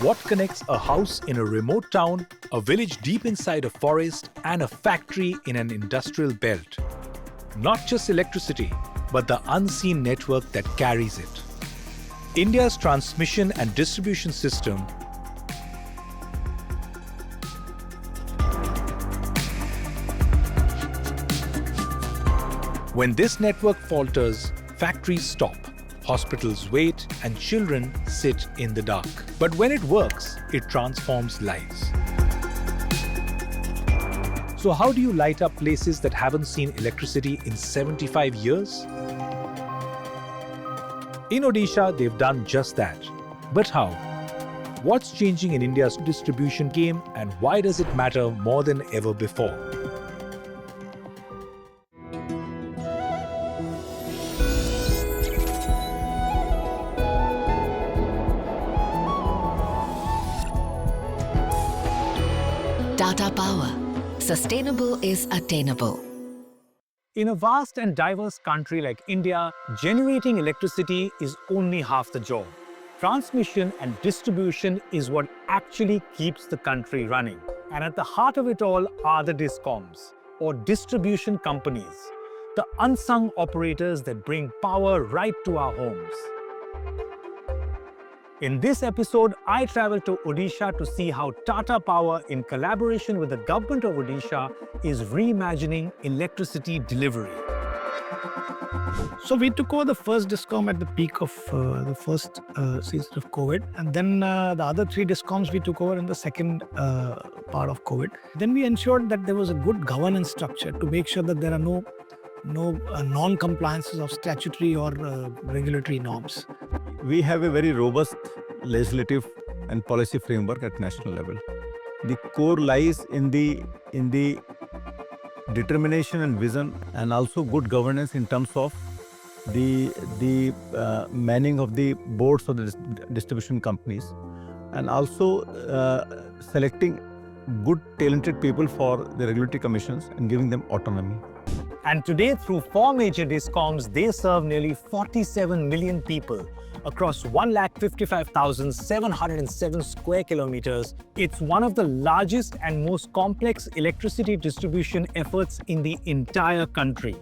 What connects a house in a remote town, a village deep inside a forest, and a factory in an industrial belt? Not just electricity, but the unseen network that carries it. India's transmission and distribution system When this network falters, factories stop, hospitals wait, and children sit in the dark. But when it works, it transforms lives. So how do you light up places that haven't seen electricity in 75 years? In Odisha, they've done just that. But how? What's changing in India's distribution game, and why does it matter more than ever before? Tata Power. Sustainable is attainable. In a vast and diverse country like India, generating electricity is only half the job. Transmission and distribution is what actually keeps the country running. And at the heart of it all are the DISCOMs, or distribution companies, the unsung operators that bring power right to our homes. In this episode, I travel to Odisha to see how Tata Power, in collaboration with the government of Odisha, is reimagining electricity delivery. So we took over the first DISCOM at the peak of the first season of COVID, and then the other three DISCOMs we took over in the second part of COVID. Then we ensured that there was a good governance structure to make sure that there are no non-compliances of statutory or regulatory norms. We have a very robust legislative and policy framework at national level. The core lies in the determination and vision, and also good governance in terms of the manning of the boards of the distribution companies, and also selecting good talented people for the regulatory commissions and giving them autonomy. And today, through 4 major DISCOMs, they serve nearly 47 million people across 1,55,707 square kilometers. It's one of the largest and most complex electricity distribution efforts in the entire country.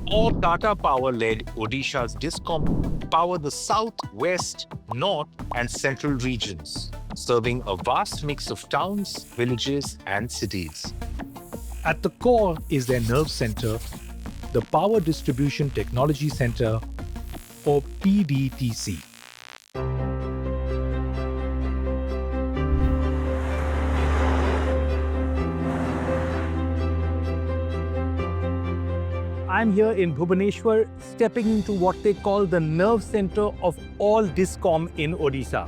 All Tata Power-led Odisha's DISCOM power the south, west, north, and central regions, serving a vast mix of towns, villages, and cities. At the core is their nerve center, the Power Distribution Technology Center, or PDTC. I'm here in Bhubaneswar, stepping into what they call the nerve center of all DISCOM in Odisha.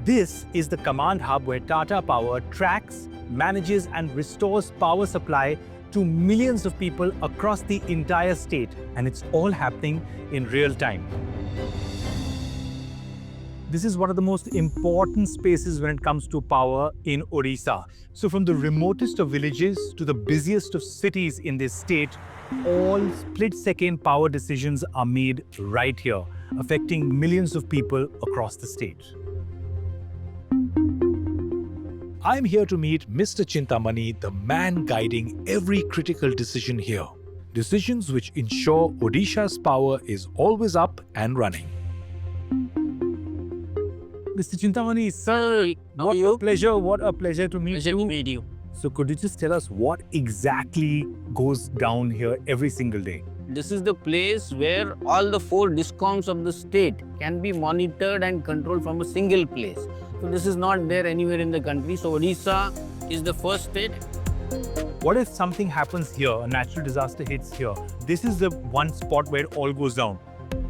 This is the command hub where Tata Power tracks, manages and restores power supply to millions of people across the entire state, and it's all happening in real time. This is one of the most important spaces when it comes to power in Odisha. So from the remotest of villages to the busiest of cities in this state, all split-second power decisions are made right here, affecting millions of people across the state. I'm here to meet Mr. Chintamani, the man guiding every critical decision here. Decisions which ensure Odisha's power is always up and running. Mr. Chintamani, Sir, what a pleasure to meet pleasure you. to meet you. So could you just tell us what exactly goes down here every single day? This is the place where all the 4 DISCOMs of the state can be monitored and controlled from a single place. So this is not there anywhere in the country. So Odisha is the first state. What if something happens here, a natural disaster hits here? This is the one spot where it all goes down.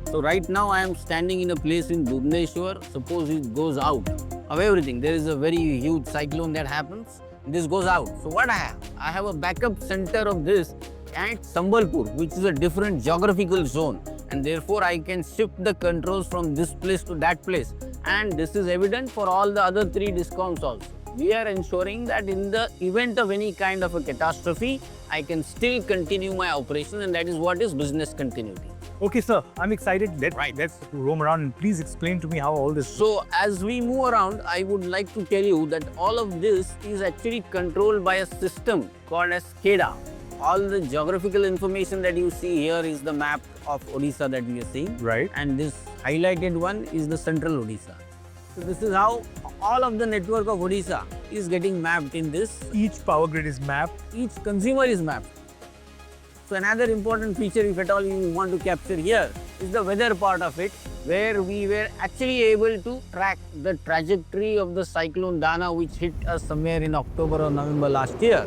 So right now I am standing in a place in Bhubaneswar. Suppose it goes out of everything. There is a very huge cyclone that happens. This goes out. So what I have? I have a backup center of this at Sambalpur, which is a different geographical zone. And therefore I can shift the controls from this place to that place. And this is evident for all the other 3 DISCOMs also. We are ensuring that in the event of any kind of a catastrophe, I can still continue my operation, and that is what is business continuity. Okay, sir, I'm excited. Let's roam around and please explain to me how all this. So as we move around, I would like to tell you that all of this is actually controlled by a system called as SCADA. All the geographical information that you see here is the map of Odisha that we are seeing. Right. And this highlighted one is the central Odisha. So this is how all of the network of Odisha is getting mapped in this. Each power grid is mapped. Each consumer is mapped. So another important feature, if at all you want to capture here, is the weather part of it, where we were actually able to track the trajectory of the cyclone Dana, which hit us somewhere in October or November last year.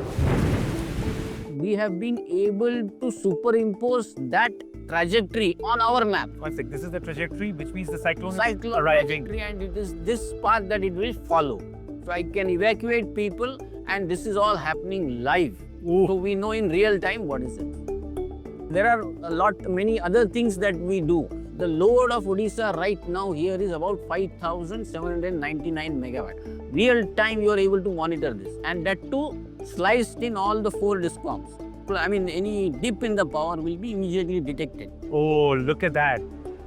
We have been able to superimpose that trajectory on our map. One sec, this is the trajectory, which means the cyclone is Cyclone arriving. trajectory, and it is this path that it will follow. So I can evacuate people, and this is all happening live. Ooh. So we know in real time what is it. There are many other things that we do. The load of Odisha right now here is about 5,799 megawatt. Real time you are able to monitor this, and that too sliced in all the 4 discoms. I mean, any dip in the power will be immediately detected. Oh, look at that.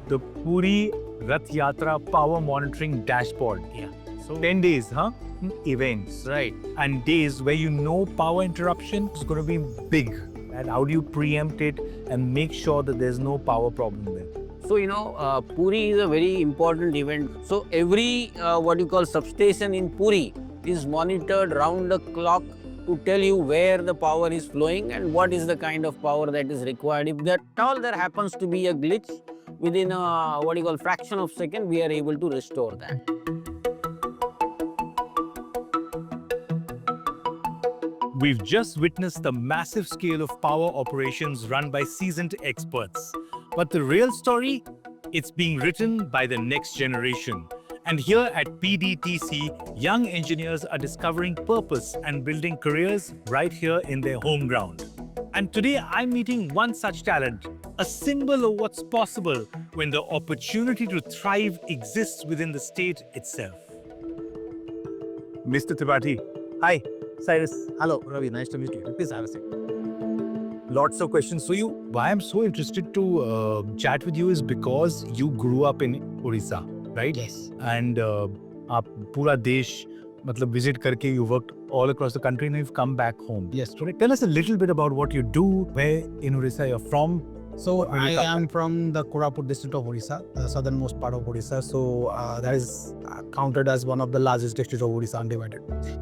The Puri Rath Yatra power monitoring dashboard. Yeah. So 10 days, huh? Events. Right. And days where you know power interruption is going to be big. And how do you preempt it and make sure that there's no power problem there? So, Puri is a very important event. So, every what you call substation in Puri is monitored round the clock to tell you where the power is flowing and what is the kind of power that is required. If that all there happens to be a glitch, within a fraction of a second, we are able to restore that. We've just witnessed the massive scale of power operations run by seasoned experts. But the real story, it's being written by the next generation. And here at PDTC, young engineers are discovering purpose and building careers right here in their home ground. And today I'm meeting one such talent, a symbol of what's possible when the opportunity to thrive exists within the state itself. Mr. Tripathi, hi. Cyrus. Hello, Ravi. Nice to meet you. Please have a seat. Lots of questions. So why I'm so interested to chat with you is because you grew up in Odisha, right? Yes. And आप पूरा देश मतलब visit करके you worked all across the country and you've come back home. Yes. So tell us a little bit about what you do, where in Odisha you're from. So I am from the Koraput district of Odisha, the southernmost part of Odisha. So that is counted as one of the largest districts of Odisha undivided.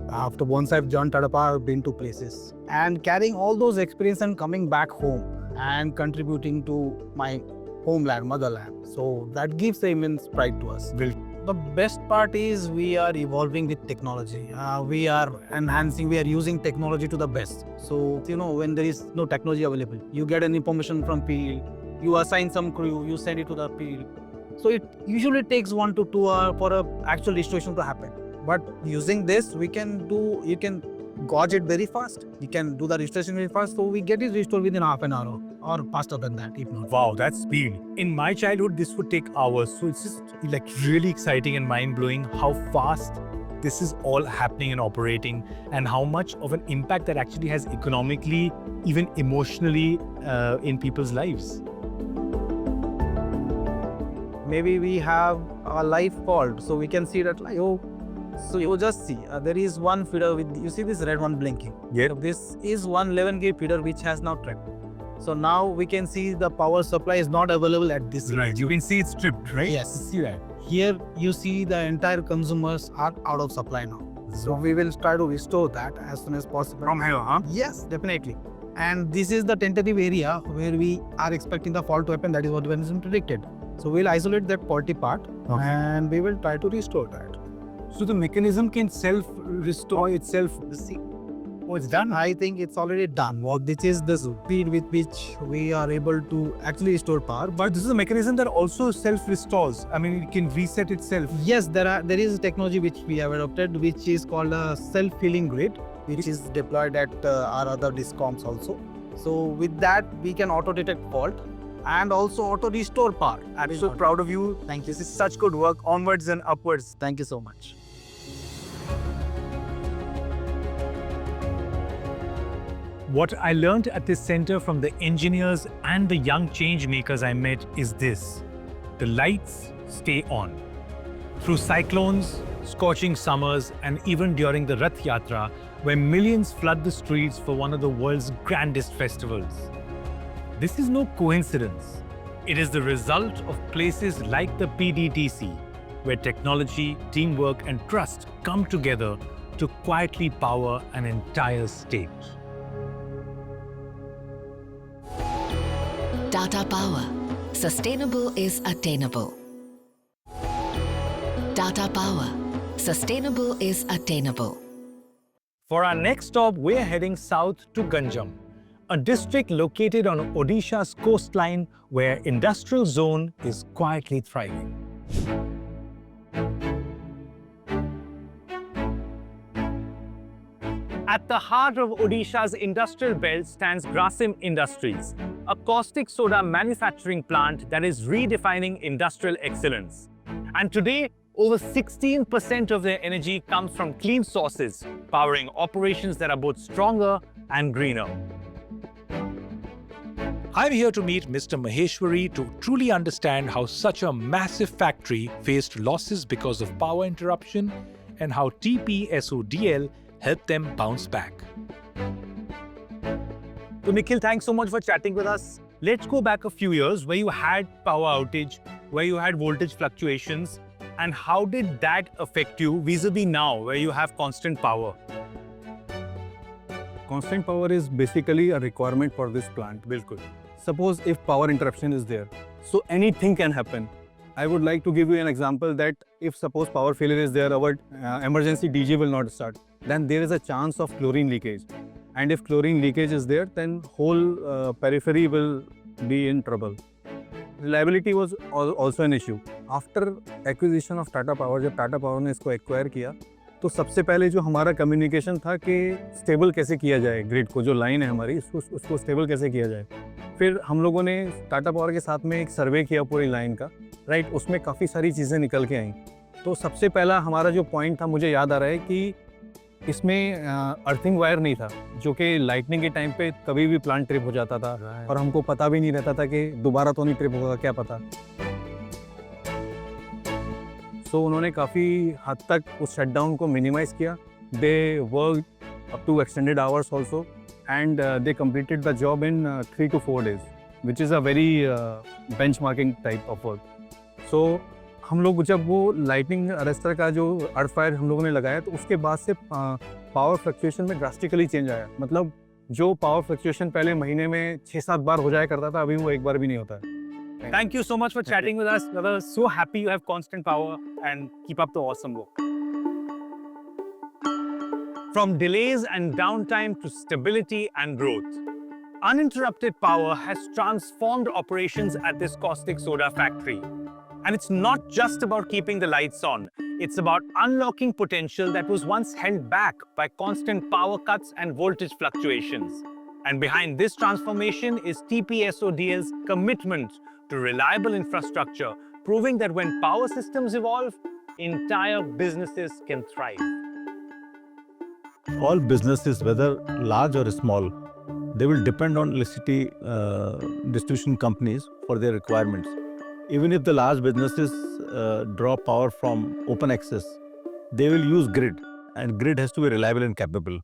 After once I've joined Tata Power, I've been to places and carrying all those experience and coming back home and contributing to my homeland, motherland. So that gives the immense pride to us. The best part is we are evolving with technology. We are enhancing, we are using technology to the best. So, when there is no technology available, you get an information from field, you assign some crew, you send it to the field. So it usually takes 1 to 2 hours for an actual restoration to happen. But using this, you can gauge it very fast. You can do the restoration very fast. So we get it restored within half an hour or faster than that, if not. Wow, that's speed. In my childhood, this would take hours. So it's just like really exciting and mind-blowing how fast this is all happening and operating and how much of an impact that actually has economically, even emotionally in people's lives. Maybe we have a live fault, so we can see that so you just see there is one feeder with, you see this red one blinking. Yeah. So this is 111 kV feeder which has now tripped. So now we can see the power supply is not available at this Right, you can see it's stripped, right? Yes. See that. Here you see the entire consumers are out of supply now. So we will try to restore that as soon as possible. From here, huh? Yes, definitely. And this is the tentative area where we are expecting the fault to happen. That is what has been predicted. So we'll isolate that faulty part and we will try to restore that. So the mechanism can self-restore itself. Oh, it's done? I think it's already done. Well, this is the speed with which we are able to actually restore power. But this is a mechanism that also self-restores. I mean, it can reset itself. Yes, there is a technology which we have adopted, which is called a self-healing grid, which is deployed at our other discoms also. So with that, we can auto-detect fault and also auto-restore power. I'm so proud of you. Thank you. This is such good work. Onwards and upwards. Thank you so much. What I learned at this center from the engineers and the young change makers I met is this: the lights stay on. Through cyclones, scorching summers, and even during the Rath Yatra, where millions flood the streets for one of the world's grandest festivals. This is no coincidence. It is the result of places like the PDTC, where technology, teamwork, and trust come together to quietly power an entire state. Tata Power. Sustainable is attainable. Tata Power. Sustainable is attainable. For our next stop, we're heading south to Ganjam, a district located on Odisha's coastline where industrial zone is quietly thriving. At the heart of Odisha's industrial belt stands Grasim Industries, a caustic soda manufacturing plant that is redefining industrial excellence. And today, over 16% of their energy comes from clean sources, powering operations that are both stronger and greener. I'm here to meet Mr. Maheshwari to truly understand how such a massive factory faced losses because of power interruption and how TPSODL helped them bounce back. So Nikhil, thanks so much for chatting with us. Let's go back a few years where you had power outage, where you had voltage fluctuations, and how did that affect you vis-a-vis now where you have constant power? Constant power is basically a requirement for this plant. Bilkul. Suppose if power interruption is there, so anything can happen. I would like to give you an example that if suppose power failure is there, our emergency DG will not start. Then there is a chance of chlorine leakage. And if chlorine leakage is there, then whole periphery will be in trouble. Reliability was also an issue. After acquisition of Tata Power, जब Tata Power ने इसको acquire किया, तो सबसे पहले जो हमारा communication था कि स्टेबल कैसे किया जाए ग्रिड को, जो लाइन है हमारी उसको स्टेबल कैसे किया जाए। फिर हम लोगों ने टाटा पावर के साथ में एक सर्वे किया पूरी लाइन का, राइट, उसमें काफ़ी सारी चीज़ें निकल के आई। तो सबसे पहला हमारा जो पॉइंट था, मुझे याद आ रहा है कि इसमें अर्थिंग वायर नहीं था, जो कि लाइटनिंग के टाइम पे कभी भी प्लांट ट्रिप हो जाता था और हमको पता भी नहीं रहता था कि दोबारा तो नहीं ट्रिप होगा, क्या पता। सो उन्होंने काफ़ी हद तक उस शटडाउन को मिनिमाइज़ किया। They work up to extended hours also and they completed the job in 3 to 4 days, which is a very benchmarking type of work. So हम लोग जब वो लाइटनिंग अरेस्टर का जो अर्थ फायर हम लोगों ने लगाया, तो उसके बाद से पावर फ्लक्चुएशन में ड्रास्टिकली चेंज आया। मतलब जो पावर फ्लक्चुएशन पहले महीने में 6-7 बार हो जाया करता था, अभी वो एक बार भी नहीं होता है। Thank you so much for chatting with us. We are so happy you have constant power and keep up the awesome work. From delays and downtime to stability and growth, uninterrupted power has transformed operations at this caustic soda factory. And it's not just about keeping the lights on. It's about unlocking potential that was once held back by constant power cuts and voltage fluctuations. And behind this transformation is TPSODL's commitment to reliable infrastructure, proving that when power systems evolve, entire businesses can thrive. All businesses, whether large or small, they will depend on electricity distribution companies for their requirements. Even if the large businesses draw power from open access, they will use grid, and grid has to be reliable and capable.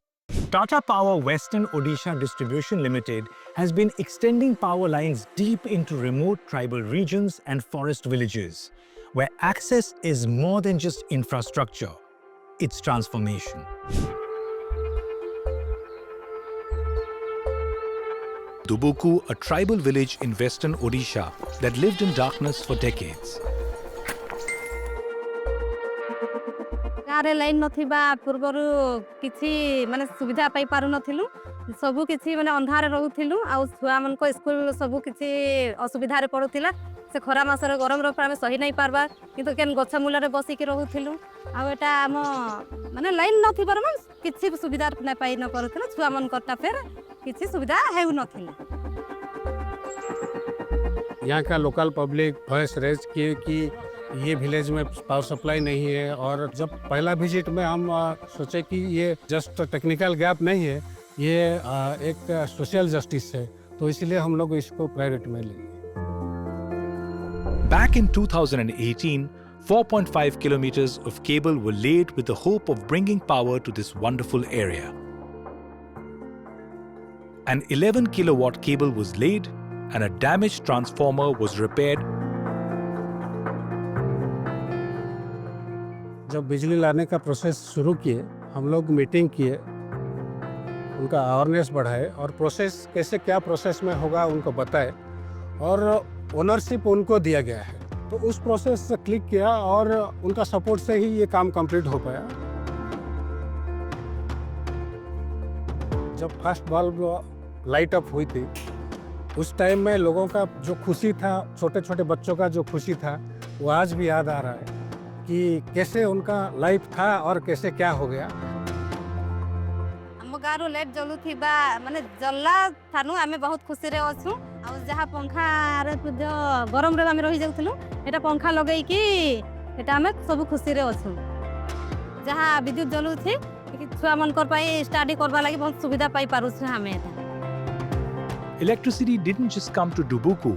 Tata Power Western Odisha Distribution Limited has been extending power lines deep into remote tribal regions and forest villages, where access is more than just infrastructure, it's transformation. Dubuku, a tribal village in western Odisha that lived in darkness for decades. गारे line नथिबा पूर्वरु किछि माने सुविधा पाई पारु नथिलु, सबु किछि माने अंधार रहउथिलु आ छुआ मन को स्कूल सबु किछि असुविधा रे पडुथिला। से खरा मासरे गरम रो प्रामे सही नै पारबा, किंतु केन गछ मूल रे बसी के रहउथिलु। आ एटा हम माने लाइन नथिबार मन किछि सुविधा नै पाई न परुथिला, छुआ मन करता फेर किछि सुविधा हेउ नथिला। यहाँ का लोकल पब्लिक वॉइस रेज किए कि ये विलेज में पावर सप्लाई नहीं है, और जब पहला विजिट में हम सोचे कि ये जस्ट टेक्निकल गैप नहीं है, ये एक सोशल जस्टिस है, तो इसलिए हम लोग इसको प्रायोरिटी में लेंगे। Back in 2018, 4.5 kilometers of cable were laid with the hope of bringing power to this wonderful area. An 11 kilowatt cable was laid and a damaged transformer was repaired. जब बिजली लाने का प्रोसेस शुरू किए, हम लोग मीटिंग किए, उनका अवेयरनेस बढ़ाए और प्रोसेस कैसे क्या प्रोसेस में होगा उनको बताए और ओनरशिप उनको दिया गया है। तो उस प्रोसेस से क्लिक किया और उनका सपोर्ट से ही ये काम कंप्लीट हो पाया। जब फर्स्ट बल्ब लाइट अप हुई थी, उस टाइम में लोगों का जो खुशी था, छोटे छोटे बच्चों का जो खुशी था, वो आज भी याद आ रहा है कि कैसे उनका लाइफ था और कैसे क्या हो गया। ଆମ ଗାଁରୁ ଲାଇଟ୍ ଜଳୁଥିବା ମାନେ ଜଲ୍ଲା ଥାନୁ ଆମେ ବହୁତ ଖୁସିରେ ଅଛୁ। ଆଉ ଯାହା ପଙ୍ଖାରେ ମଧ୍ୟ ଗରମରେ ଆମେ ରହିଯାଉଥିଲୁ, ଏଇଟା ପଙ୍ଖା ଲଗେଇକି ଏଇଟା ଆମେ ସବୁ ଖୁସିରେ ଅଛୁ। ଯାହା ବିଦ୍ୟୁତ ଜଳୁଛି ଛୁଆମାନଙ୍କର ପାଇଁ ଷ୍ଟଡି କରିବା ଲାଗି ବହୁତ ସୁବିଧା ପାଇପାରୁଛୁ ଆମେ ଏଇଟା। Electricity didn't just come to Dubuku,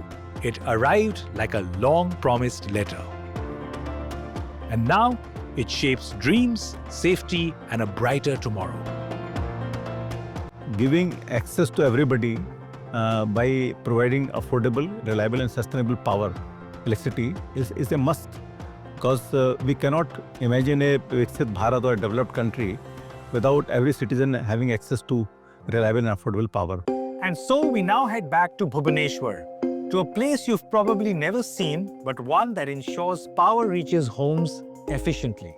it arrived like a long promised letter. And now it shapes dreams, safety, and a brighter tomorrow. Giving access to everybody by providing affordable, reliable and sustainable power, electricity is a must, because we cannot imagine a Viksit Bharat or a developed country without every citizen having access to reliable and affordable power. And so we now head back to Bhubaneswar, to a place you've probably never seen, but one that ensures power reaches homes efficiently.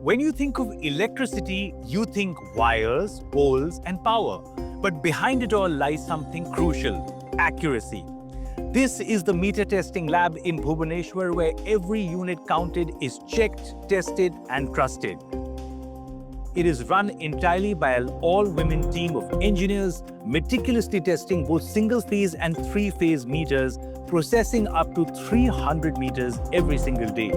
When you think of electricity, you think wires, poles, and power. But behind it all lies something crucial: accuracy. This is the meter testing lab in Bhubaneswar, where every unit counted is checked, tested, and trusted. It is run entirely by an all-women team of engineers, meticulously testing both single-phase and three-phase meters, processing up to 300 meters every single day.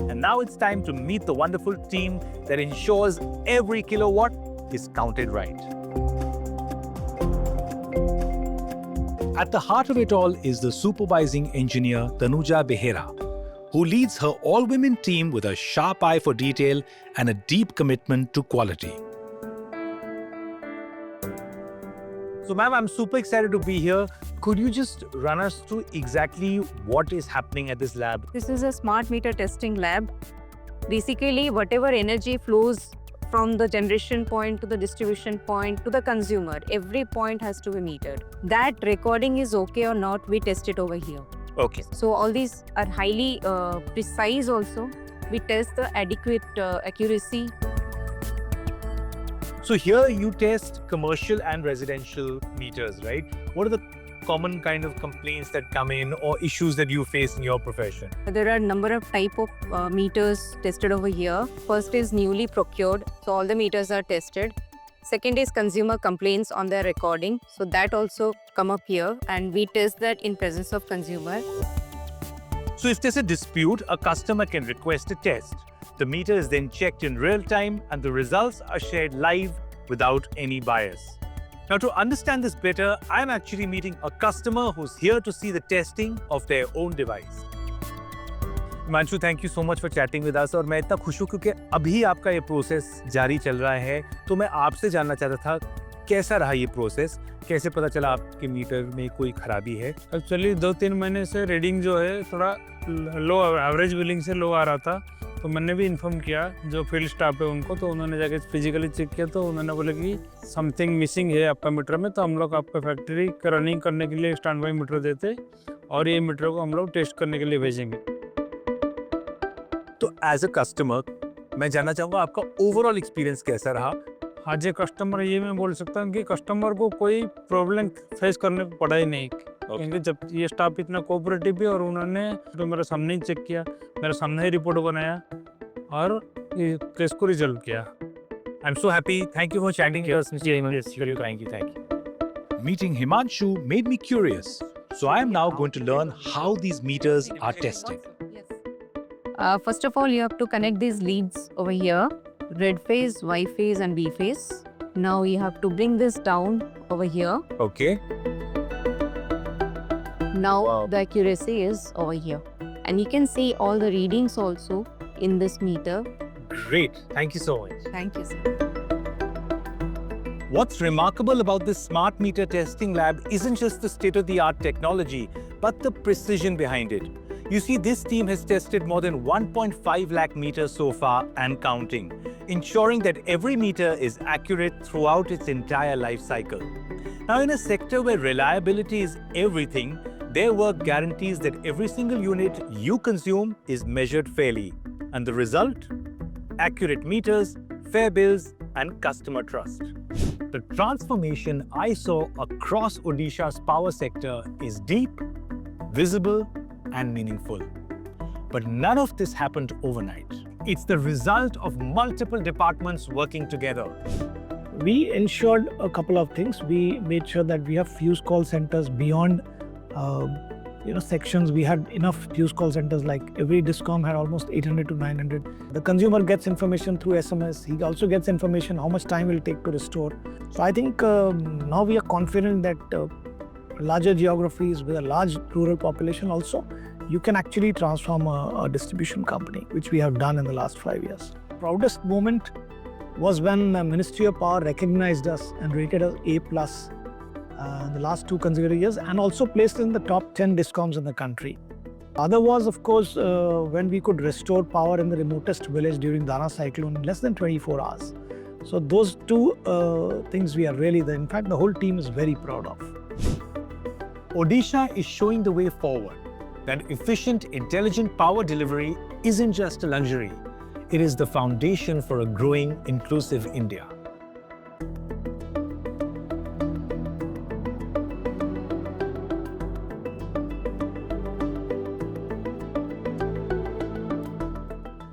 And now it's time to meet the wonderful team that ensures every kilowatt is counted right. At the heart of it all is the supervising engineer Tanuja Behera, who leads her all-women team with a sharp eye for detail and a deep commitment to quality. So ma'am, I'm super excited to be here. Could you just run us through exactly what is happening at this lab? This is a smart meter testing lab. Basically, whatever energy flows from the generation point to the distribution point to the consumer, every point has to be metered. That recording is okay or not, we test it over here. Okay. So all these are highly precise also. We test the adequate accuracy. So here you test commercial and residential meters, right? What are the common kind of complaints that come in or issues that you face in your profession? There are a number of type of meters tested over here. First is newly procured, so all the meters are tested. Second is consumer complaints on their recording, so that also come up here and we test that in presence of consumer. So if there's a dispute, a customer can request a test. The meter is then checked in real time and the results are shared live without any bias. Now, to understand this better, I'm actually meeting a customer who's here to see the testing of their own device. Himanshu, thank you so much for chatting with us. और मैं इतना खुश हूँ क्योंकि अभी आपका ये process जारी चल रहा है, तो मैं आपसे जानना चाहता था कैसा रहा ये प्रोसेस, कैसे पता चला आपके मीटर में कोई खराबी है? एक्चुअली 2-3 महीने से रीडिंग जो है थोड़ा लो, एवरेज बिलिंग से लो आ रहा था, तो मैंने भी इन्फॉर्म किया जो फील्ड स्टाफ है उनको, तो उन्होंने जाके फिजिकली चेक किया तो उन्होंने बोला कि समथिंग मिसिंग है आपका मीटर में, तो हम लोग आपका फैक्ट्री रनिंग करने के लिए स्टैंड बाई मीटर देते और ये मीटर को हम लोग टेस्ट करने के लिए भेजेंगे। तो एज अ कस्टमर मैं जानना चाहूँगा आपका ओवरऑल एक्सपीरियंस कैसा रहा? आज ये कस्टमर, ये मैं बोल सकता हूँ कि कस्टमर को कोई प्रॉब्लम फेस करने को पड़ा ही नहीं, क्योंकि जब ये स्टाफ इतना कोऑपरेटिव भी और उन्होंने तो मेरे सामने ही चेक किया, मेरे सामने ही रिपोर्ट बनाया और केस को रिजल्व किया। I'm so happy. Thank you for chatting here. Yes, Thank you. Meeting Himanshu made me curious. So I am now going to learn how these meters are tested. First of all, you have to connect these leads over here, red phase, Y phase and B phase. Now you have to bring this down over here. Okay. Now the accuracy is over here. And you can see all the readings also in this meter. Great. Thank you so much. Thank you, sir. What's remarkable about this smart meter testing lab isn't just the state-of-the-art technology, but the precision behind it. You see, this team has tested more than 1.5 lakh meters so far and counting, ensuring that every meter is accurate throughout its entire life cycle. Now, in a sector where reliability is everything, their work guarantees that every single unit you consume is measured fairly. And the result? Accurate meters, fair bills, and customer trust. The transformation I saw across Odisha's power sector is deep, visible, and meaningful. But none of this happened overnight. It's the result of multiple departments working together. We ensured a couple of things. We made sure that we have fuse call centers beyond sections. We had enough fuse call centers, like every discom had almost 800 to 900. The consumer gets information through SMS. He also gets information how much time it will take to restore. So I think now we are confident that larger geographies with a large rural population also, you can actually transform a distribution company, which we have done in the last 5 years. Proudest moment was when the Ministry of Power recognized us and rated us A+ in the last 2 consecutive years, and also placed in the top 10 discoms in the country. Other was, of course, when we could restore power in the remotest village during Dana cyclone in less than 24 hours. So those 2 things we are really, in fact, the whole team is very proud of. Odisha is showing the way forward, that efficient, intelligent power delivery isn't just a luxury. It is the foundation for a growing, inclusive India.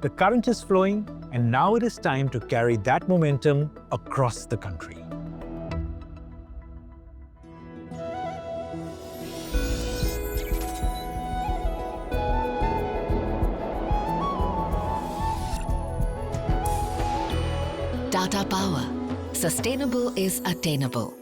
The current is flowing, and now it is time to carry that momentum across the country. Tata Power. Sustainable is attainable.